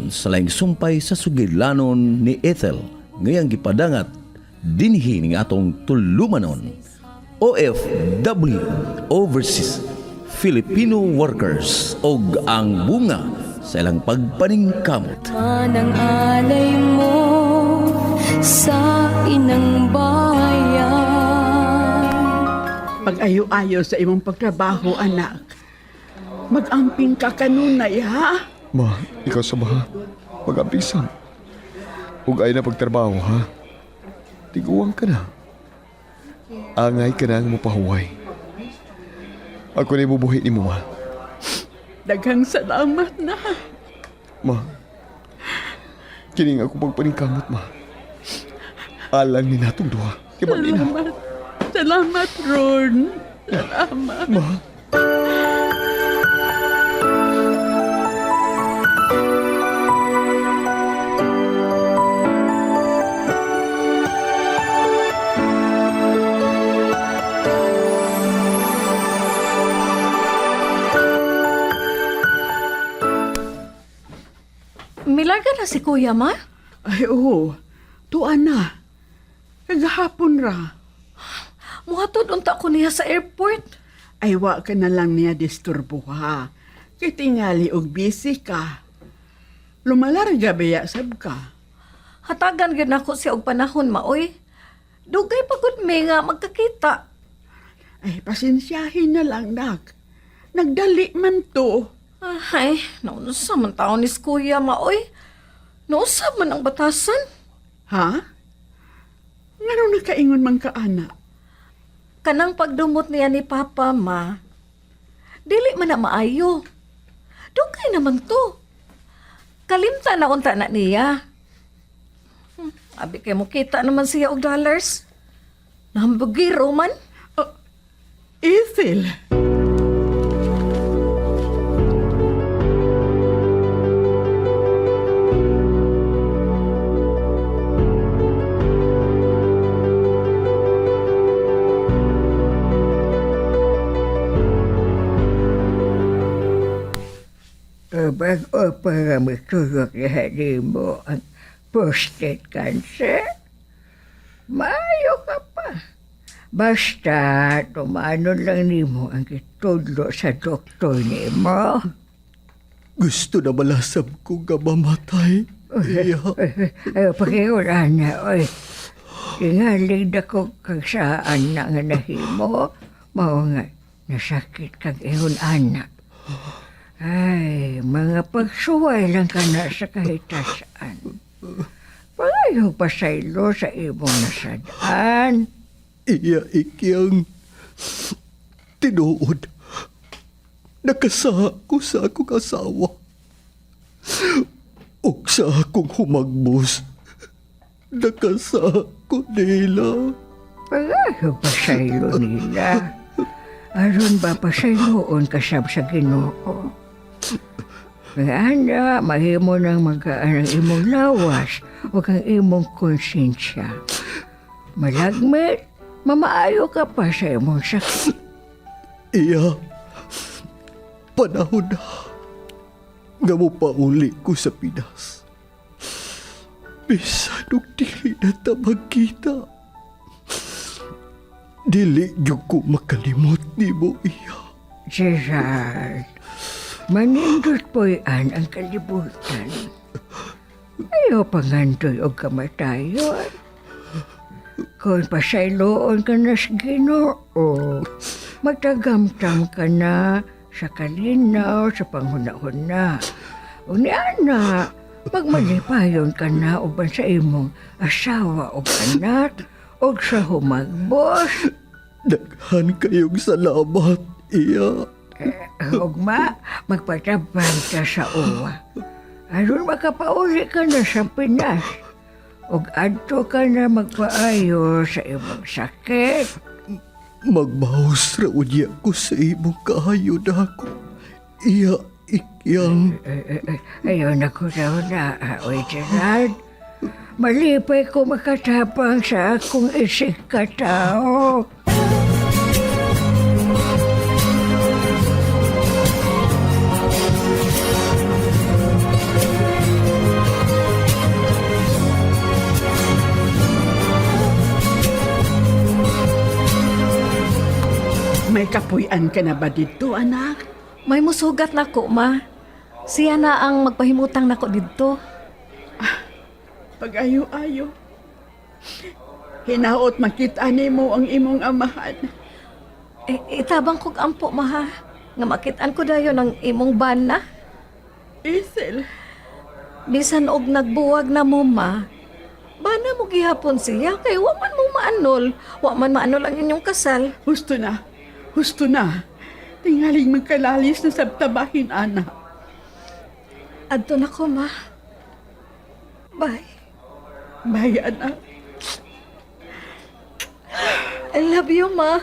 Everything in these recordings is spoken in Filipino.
Gikan sa laing sumpay sa sugidlanon ni Ethel ngayang gipadangat dinhi ning atong tulumanon. OFW, Overseas Filipino Workers, og ang bunga sa ilang pagpaningkamot. Anang alay mo sa inang bayan. Pag-ayo-ayo sa imong pagtrabaho, anak. Mag-amping ka kanunay, ha? Ma, ikaw sa baha. Mag-ampisan. Huwag ay na pagtrabaho, ha? Tiguang ka na. Angay ka na ang mupahuway. Ako na ibubuhay ni mo, ma. Daghang salamat na. Ma, kining ako pagpaningkamot, ma. Alang ni natong duha. Kibali na. Salamat. Salamat, Ron. Salamat. Ma, Milarga na si Kuya, ma? Ay, oo. Tuan na. Kagahapon ra. Muhatod unta ko niya sa airport. Ay, wa ka na lang niya disturbo, ha? Kay tingali og busy ka. Lumalarga baya sab ka. Hatagan gyud nako siya og panahon, maoy. Dugay pagod mi nga magkakita. Ay, pasensyahin na lang, nak. Nagdali man to. Ay, nausa man taon ni Kuya, maoy. Nausa man ang batasan. Ha? Ngano nakaingon man ka, anak? Kanang pagdumot niya ni Papa, ma. Dili man na maayo. Dugay naman to. Kalimta na unta na niya. Abi kay mo kita naman siya og dollars. Nahambugiro man. Ethel. Bago para matulog na mo ang prostate cancer, maayo ka pa. Basta tumano lang nimo ang itudlo sa doktor nimo. gusto na malasab ko nga mamatay. Iya. Ay, pakiulan na, oy. Tingalig na ko kag saan na nga nahimo, mao nga nasakit kag ihon anak. Ay, mga pagsuway lang ka na sa kahitasaan. Pangayo pa saylo sa imong nasadaan. Iya ikyang tinuod. Nakasa ko sa akong asawa. O sa akong humagbos. Nakasa ko nila. Pangayo pa saylo nila. Aron ba pa sayloon kasab sa Ginoo? Nga mahimo nang magkaan ang imong lawas o kang imong konsensya. Malagmit, mamaayo ka pa sa imong sakit. Iya. Panahon na. Nga mo pauli ko sa Pinas. Bisan og dili na ta magkita. Dili gyud ko makalimot ni mo, iya. Gerard, manindot po yan ang kalibutan. Ayaw pangantoy o kamatayon. Kung pasayloon ka na sa Ginoo, matagamtam ka na sa kalinaw, sa panghuna-huna. O ni Ana, pagmalipayon ka na uban sa imong asawa o anak, o sa humagbos. Daghan kayong salamat, iya. Ugma, magpatabang ka sa uwa. Aron makapauli ka na sa Pinas. Ug adto ka na magpaayo sa imong sakit. Magmahos ra unya ko sa imong kahayod ako. Iya, ikyang. Ayaw na ko daw na, oy Gerard. Malipay ko makatapang sa akong isig katao. May kapuy-an ka na ba dito, anak? May musugat na ko, ma. Siya na ang magpahimutang nako didto. Pag-ayo-ayo. Hinaot makita mo ang imong amahan. Itabang kog ampo, ma, ha? Nga makitaan ko dayon ng imong bana. Ethel, Bisan og nagbuwag na mo, ma. Bana mo gihapon siya, kay wa man mo maanol. Wa man maanol ang inyong kasal. husto na. Husto na. Tingaling magkalalis na sabtabahin, anak. Adto na ko, ma. Bye. Bye, anak. I love you, ma.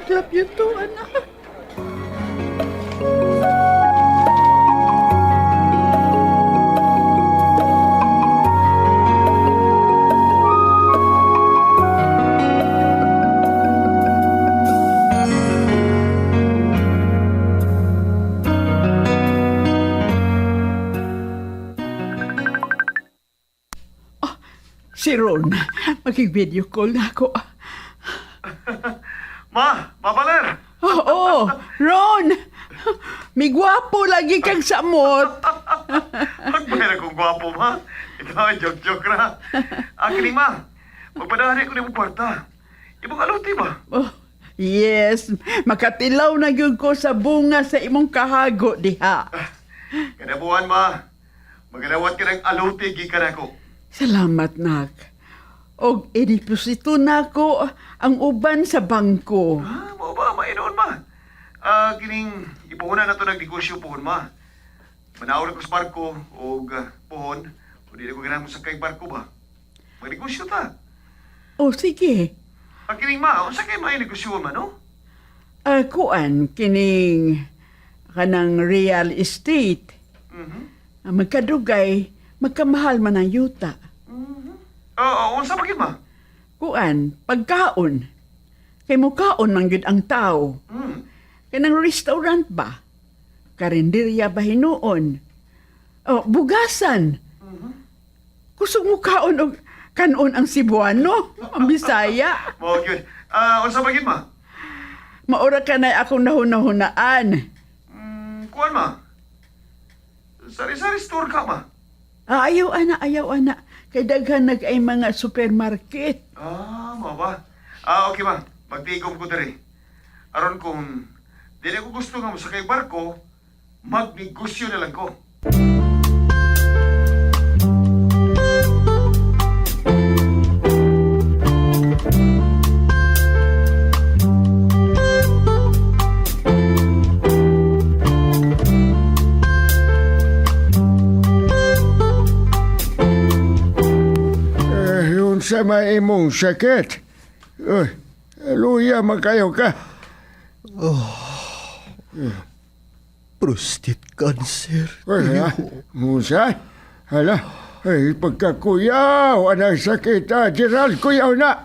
I love you too, anak. Si Ron, mag-video call na ako. Ma, mabaler! Oo, Ron! May gwapo lagi kang samot. Magbayar akong gwapo, ma. Ikaw ay joke-joke ra. Akin ma, magpadari ko ni mong kwarta. Ibang aluti ba? Oh, yes, makatilaw na yun ko sa bunga sa imong kahago, diha. Kanabuhan, ma. Magalawat ka ng aluti, gikan ako. Salamat, nak. Og ediposito na ko ang uban sa bangko. Ah, mo ba, mainoon, ma? Kining ipuhunan na to ng negosyo pohon, ma. Manaw na ko sa barko o pohon. O di na ko ganang sa kay barko ba? Magnegosyo ta. O sige, Kining ma, unsa kay may negosyo man, no? kuan, kining kanang real estate. Magkadugay, magkamahal man ang yuta. Oo, unsa bagay, ma? Kuan, pagkaon. Kay mukaon man gyud ang tao. Kanang restaurant ba? Karinderya ba hinuon? O, bugasan. Kusog mo kaon og kanon ang Cebuano, ang Bisaya. Mo gyud. Unsa bagay, ma? Maura ka na akong nahunahunaan. Kuan, ma? Sari-sari store ka, ma? Ayaw ana. Kay daghan nag ay mga supermarket. Mo ba? Okay, ma. Magtigom ko diri. Aron kung di na ko gusto nga masakay barko, magnegosyo na lang ko. Yun sa may imong sakit. Luya makayo ka. Prostate cancer. Musa? Hala, ay pagkakuyaw, anang sakit Gerald, kuyaw na.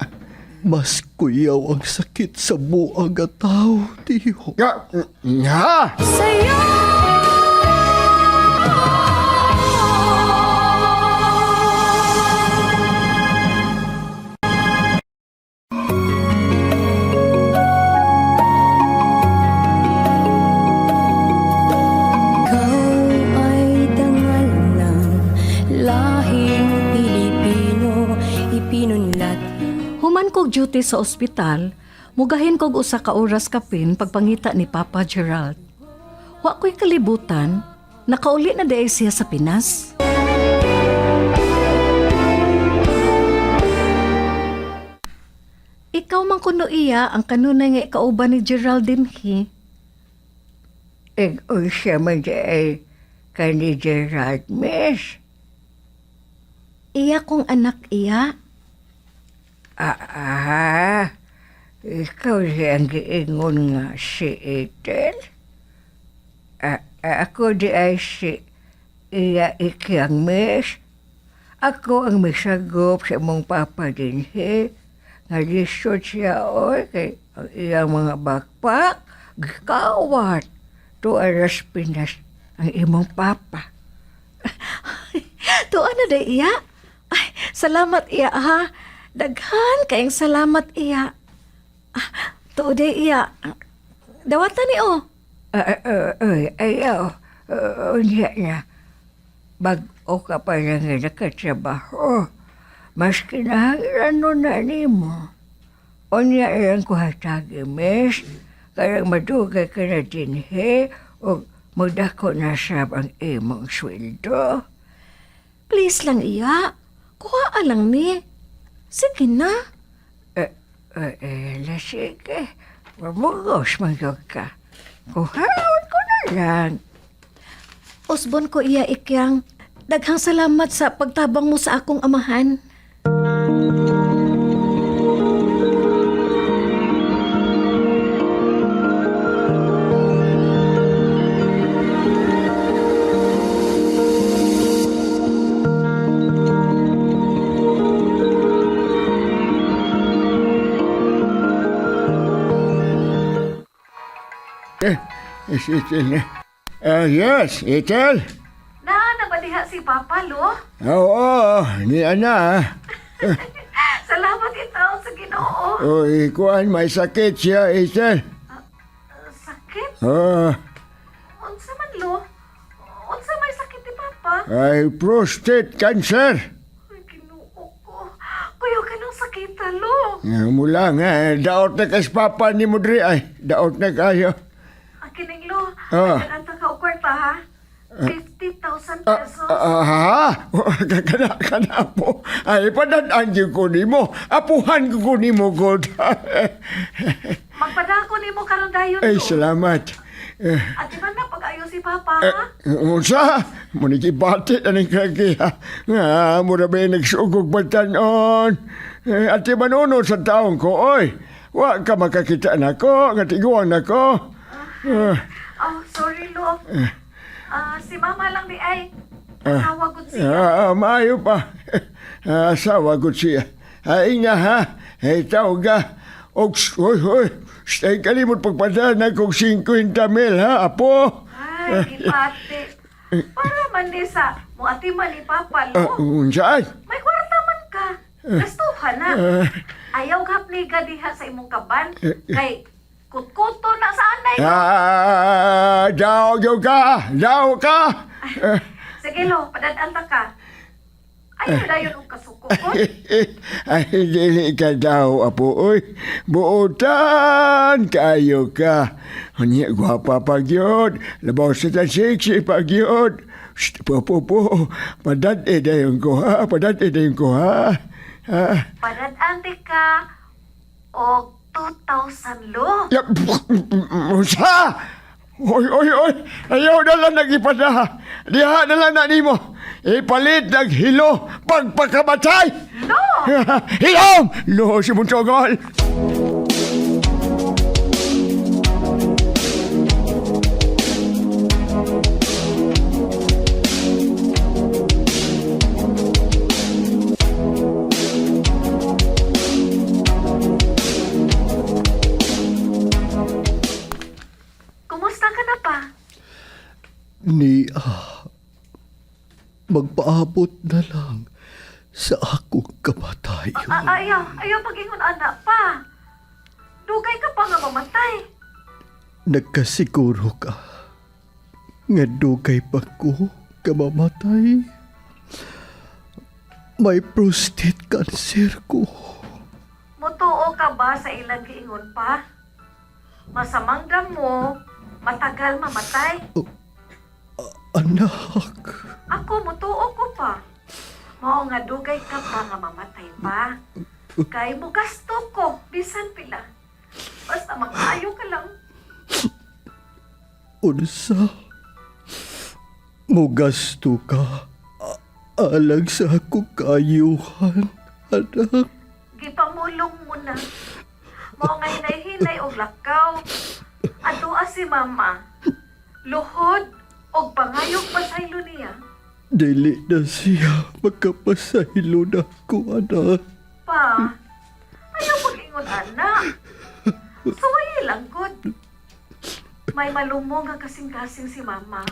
Mas kuyaw ang sakit sa buang tao, tiyo. Ha? Sa'yo Ikaw ay dangal ng lahing Pilipino, ipinunlat. Human kog duty sa ospital, mugahin kog usa ka oras kapin pagpangita ni Papa Gerald. Wa ko'y kalibutan, nakauli na day siya sa Pinas. Ikaw man kuno iya ang kanunay nga ikauban ni Geraldine hi. Ikaw siya man di ay kani Gerald, miss. Iya kong anak iya. Ikaw siyang giingon nga si Ethel. Ako di ay si iya ikiyang miss. Ako ang misagop sa mong papa din nga lisod siya kay ang iyang mga backpack gikawat to aras Pinas ang imong papa. Tuan na day iya. Ay, salamat iya ha. Daghan kayong salamat iya. Tuo day iya. Dawatan ni o. Ayaw. Unya na. Bag-o ka pa lang nga nakatrabaho. Mas kinahanglan nun na ni mo. Unya lang ko hatagi, miss. Kaya madugay ka na din, he. O magdako na sab ang imong sweldo. Please lang iya. Kuha lang ni. Sige na. Sige. Mamugos magyog ka. Kuhaon ko na lang. Usbon ko iya ikyang. Daghang salamat sa pagtabang mo sa akong amahan. Is Ethel? Yes, Ethel. Nabadiha si Papa, lo. Oo, ni Ana. Salamat itaw sa Ginoo. Uy, kuan, may sakit siya, Ethel. Sakit? Ah, Unsa man, lo? Unsa may sakit ni Papa? ay prostate cancer. Ay, Ginoo ko. Kuya ka nang sakita, lo. Mula nga, daot na kas papa ni Mudri ay. Daot na kayo. Kining, lo. Ah. Nagkanta ka o kwarta, ha? 50,000 pesos. Kana po. Ay, padadaan ko ni mo. Apuhan ko ni mo, God. Magpadako ni mo karon dayon, Ay, lo. salamat. At di ba na pag-ayo si Papa, ha? Unsa? Munikibati na ng kagiha. Nga, mura ba yung nagsugog batanon? At di manuno sa taong ko, oy. Wa ka makakita na ko, nga tiguan na ko. Oh, sorry, lo. Si Mama lang di ay. Asawa gud siya. Maayo pa. Asawa ko siya. Ay nga ha. Ay tao ga. Oy. Stay kalimot pagpadaan na kong 50 mil ha, apo. Ay, ipate. Para man ni sa muati man ni Papa, lo. Unsaan? May kwarta man ka. Gastuhan na. Ayaw gapni diha sa imong kaban. Kay kutkuto na sa anay, lo. Daw ka. Sige, lo. Padadanta ka. Ayaw dayon ang kasuko ko. Ay, dili ka daw, apo, oy. Buotan, kayo ka. Hanya, gwapa pagyod. Labaw sa tan sexy pagyod. Po. Padad dayon ko, ha? Padadante ka o 2,000, lo. Usa! Oy! Ayaw na lang nag-ipada. Diha na lang na nimo. Ipalit naghilo pagpakamatay. Lo! Hilom! Lo, si Muntogol. Kumusta ka na pa? Magpaabot na lang sa akong kamatayon. Ayaw pag-ingon anak pa. Dugay ka pa nga mamatay. Nagkasiguro ka nga dugay pa ko kamamatay. May prostate cancer ko. Mutuo ka ba sa ilang giingon pa? Masamang mo, matagal mamatay. Anak, Ako, mutuo ko pa. Mao nga dugay ka pa nga mamatay pa. Kay mo gasto ko, bisan pila. Basta mag-ayo ka lang. unsa mo gasto ka alang sa akong kaayuhan, anak. Gipamulong mo na. Mao nga hinay-hinay og lakaw. Adua si mama. Luhod og pangayog pasaylo niya. Dili na siya magkapasaylo na ko, anak. Pa, ayaw mag-ingon anak. Suwaye lang good. May malumo nga kasing-kasing si mama.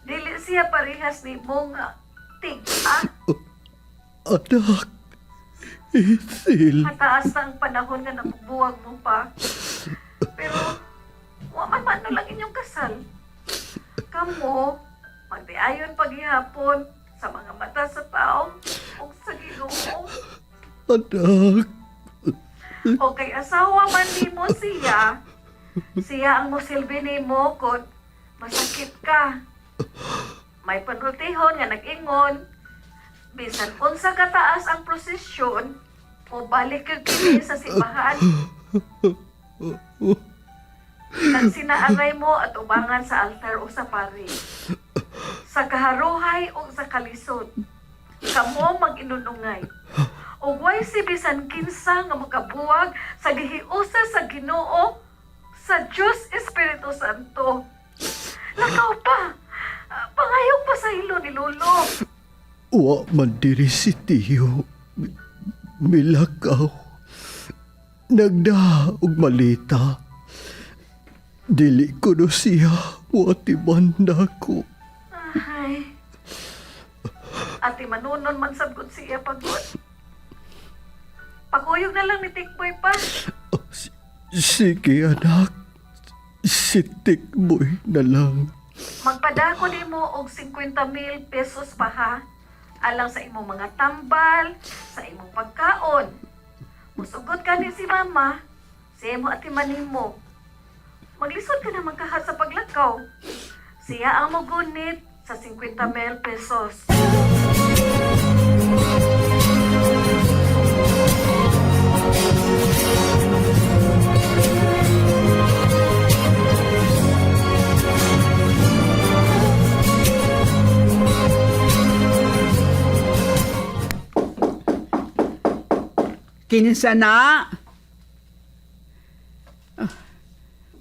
Dili siya parehas ni mo nga tig-a. Anak, Ethel. Mataas na ang panahon nga nabubuwag mo pa. Pero Wa man lang inyong kasal. Kamo, magdiayon paghihapon sa mga mata sa tao o sa Ginoo. Anak, O kay asawa man nimo siya, siya ang mosilbi nimo kung masakit ka. May panultihon nga nag-ingon, bisan unsa kataas ang prosesyon, o balik ka kini sa simbahan. Nagsinaaray mo at ubangan sa altar o sa pari. Sa kaharuhay o sa kalisod, kamo mag-inunungay. O way si bisan kinsa nga makabuwag sa gihiusa sa Ginoo sa Diyos Espiritu Santo. Lakaw pa! Pangayog pa sa hilo ni Lolo. wa man diri si Tiyo. Milakaw. Nagda og malita. Dili ko no siya, wati banda ko. Ay. Ati manunon man sabgot siya pagod. Pakuyog na lang ni Tikboy pa. Sige anak, si Tikboy na lang. Magpadako ni mo og 50,000 pesos pa ha. Alang sa imong mga tambal, sa imong pagkaon. Musugot ka ni si mama, sa imo at imanin mo. Maglisod ka naman kaha sa paglakaw. Siya ang magunit sa 50,000 pesos. Kinsa na?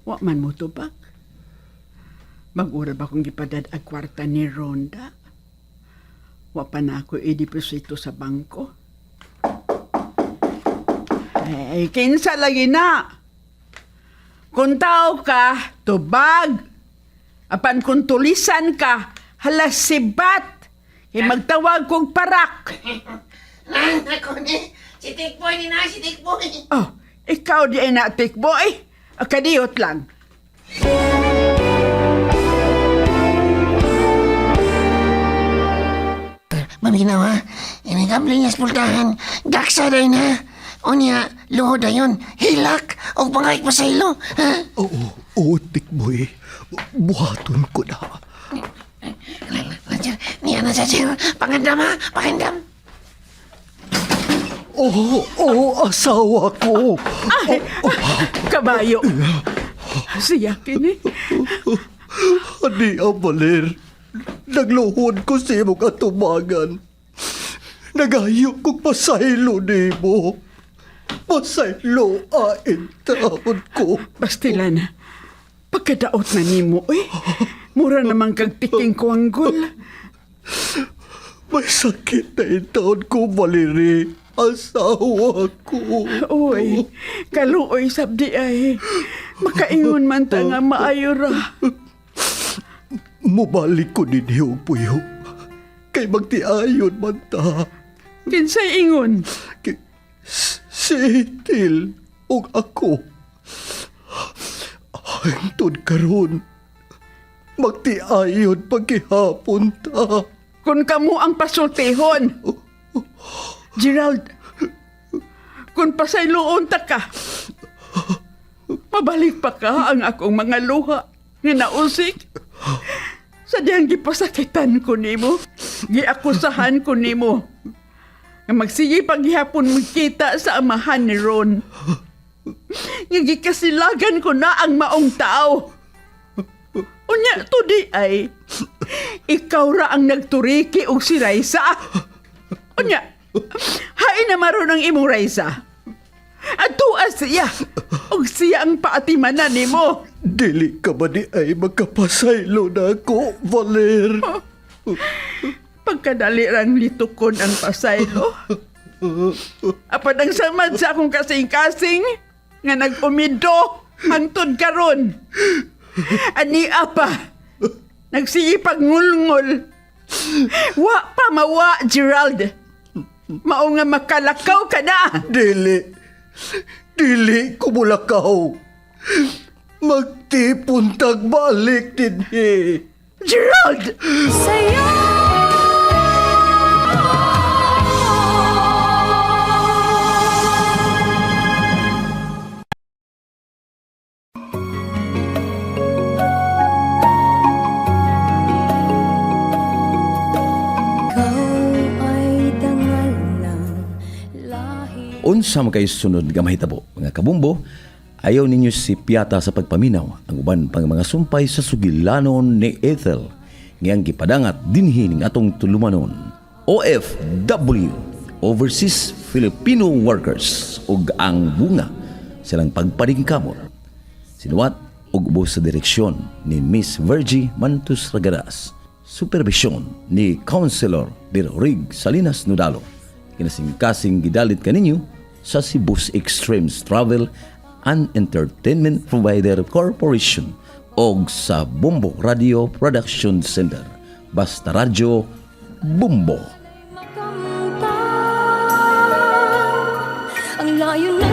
Wa man mo tubak. Mag-ura ba kung gipadad ang kwarta ni Ronda? Wa pa na ako i-deposito sa bangko. Ay, kinsa lagi na? Kung tao ka, tubag. Apan kung tulisan ka, halas sibat. Kay magtawag kong parak. Lang, ako ni. Si Tikboy ni na, si Tikboy. Oh, ikaw di ay natik, boy. Kadiyot lang. Maminaw ha, imigabli niya sa pultahan. Gaksa day na. O niya, luho dayon. Hilak o pangayik pa sa ilo. Ha? Oo, Tikboy. Buhaton ko na. Niya na sa sir. Pangandam ha, pangandam. Oo, asawa ko. Ay, kabayo. Siya kini. Ani Valer, nagluhod ko sa imong atubangan. Nagayok kong pasaylo ni mo. Pasaylo ain taon ko. Bastilan, pagkadaot na nimo, mura namang kagtiking kuanggol. May sakit na yung taon ko, Valerie. Asawa ko. Uy, kaluoy sabdi ay. Makaingon man ta nga maayo ra. Mubalik ko ninyo, Puyo. Kay magtiayon man ta. Kinsay ingon. Si Til o ako. Hangtod karon. Magtiayon pagkihapon ta. Kung kamo ang pasultihon. Gerald, kung pasayloon ta ka, mabalik pa ka ang akong mga luha nga nausik. Sa diyang gipasakitan ko nimo, giakusahan ko nimo. Nga magsige paghihapon magkita sa amahan ni Ron. Nga gikasilagan ko na ang maong tao. Unya, tudi ay, ikaw ra ang nagturiki og si Raisa. Unya, hain na maron ang imong Raisa. At tuas siya, og siya ang paatimanan nimo. Dili ka ba di ay magkapasaylo na ako, Valer? Pagkadali rang litukon ang pasaylo. Apan ang samad sa akong kasing-kasing nga nag-umido hangtod karon. Ani apa, nagsiyipag ngulngol. Wa pa mawa, Gerald. Mao nga makalakaw ka na. Dili kumulakaw. magtipuntag balik dinhi. Gerald! Sa'yo Ikaw ay dangal ng lahi Unsa man kay sunod nga mahitabo, mga kabumbo, ayaw ninyo si Piata sa pagpaminaw ang uban pang mga sumpay sa sugilanon ni Ethel ngayang gipadangat dinhi ning atong tulumanon. OFW, Overseas Filipino Workers, ug ang bunga silang pagpadingkamot. Sinuwat ug ubos sa direksyon ni Miss Virgie Mantus Ragaras. Supervision ni Councilor Birorig Salinas Nudalo. Kinasing-kasing gidalit kaninyo sa Cebu's Extremes Travel and Entertainment Provider Corporation o sa Bumbo Radio Production Center. Basta Radyo, Bumbo. makamtan ang layo na